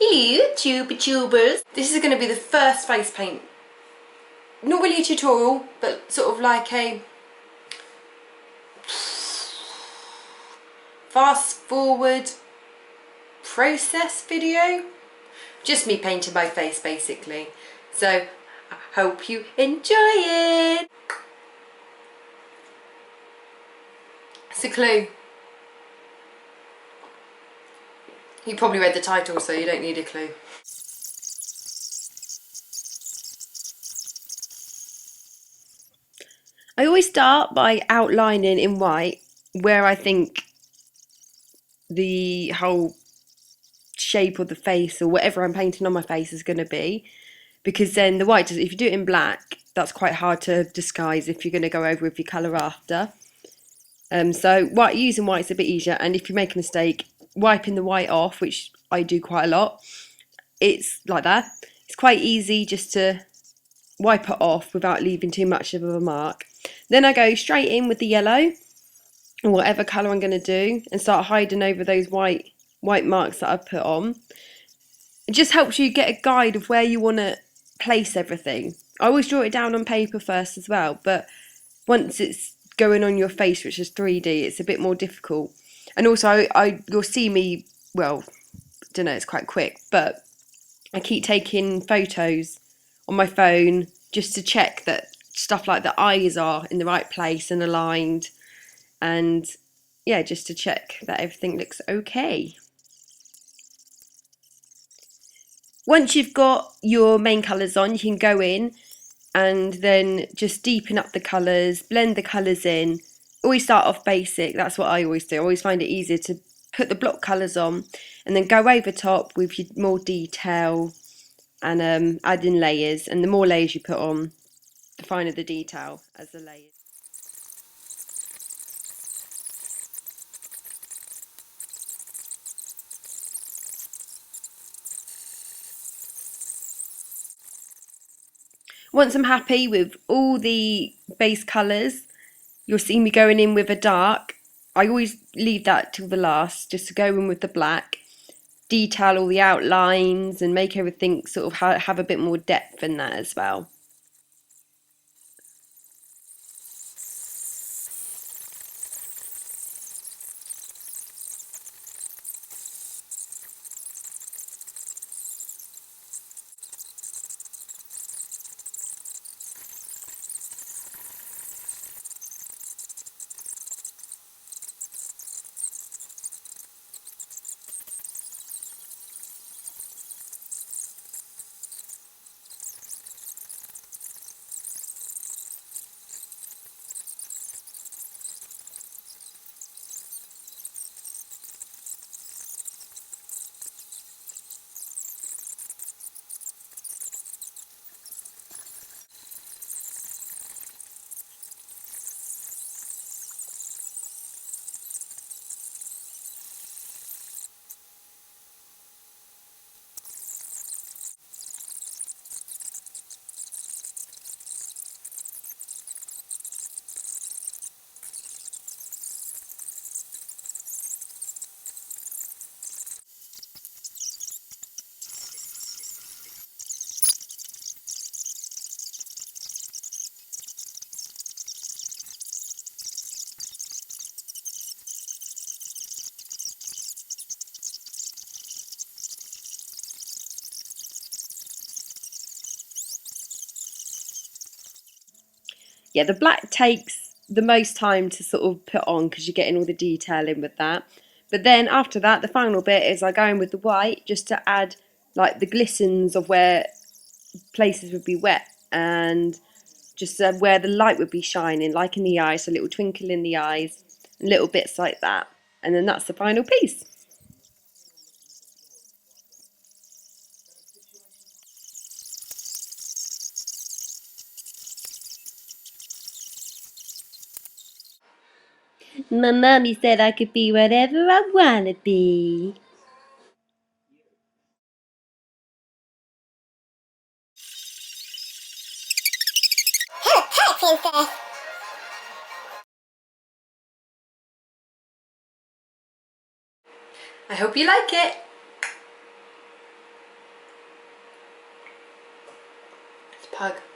Hello, tubers. This is going to be the first face paint. Not really a tutorial, but sort of like a fast forward process video. Just me painting my face basically. So I hope you enjoy it. It's a clue. You probably read the title, so you don't need a clue. I always start by outlining in white where I think the whole shape of the face or whatever I'm painting on my face is going to be, because then the white, if you do it in black, that's quite hard to disguise if you're going to go over with your colour after. So using white's a bit easier, and if you make a mistake, wiping the white off, which I do quite a lot, it's like that. It's quite easy just to wipe it off without leaving too much of a mark. Then I go straight in with the yellow or whatever colour I'm going to do and start hiding over those white marks that I've put on. It just helps you get a guide of where you want to place everything. I always draw it down on paper first as well, but once it's going on your face, which is 3D, it's a bit more difficult. And also you'll see me, well, don't know, it's quite quick, but I keep taking photos on my phone just to check that stuff like the eyes are in the right place and aligned, and yeah, just to check that everything looks okay. Once you've got your main colours on, you can go in and then just deepen up the colours, blend the colours in. Always start off basic, that's what I always do. I always find it easier to put the block colours on and then go over top with your more detail and add in layers. And the more layers you put on, the finer the detail as the layers. Once I'm happy with all the base colours, you'll see me going in with a dark. I always leave that till the last, just to go in with the black, detail all the outlines and make everything sort of have a bit more depth in that as well. Yeah, the black takes the most time to sort of put on because you're getting all the detail in with that. But then after that, the final bit is I go in with the white just to add like the glistens of where places would be wet and just where the light would be shining, like in the eyes, so a little twinkle in the eyes, little bits like that. And then that's the final piece. My mummy said I could be whatever I want to be. Hi, Princess. I hope you like it. Pug.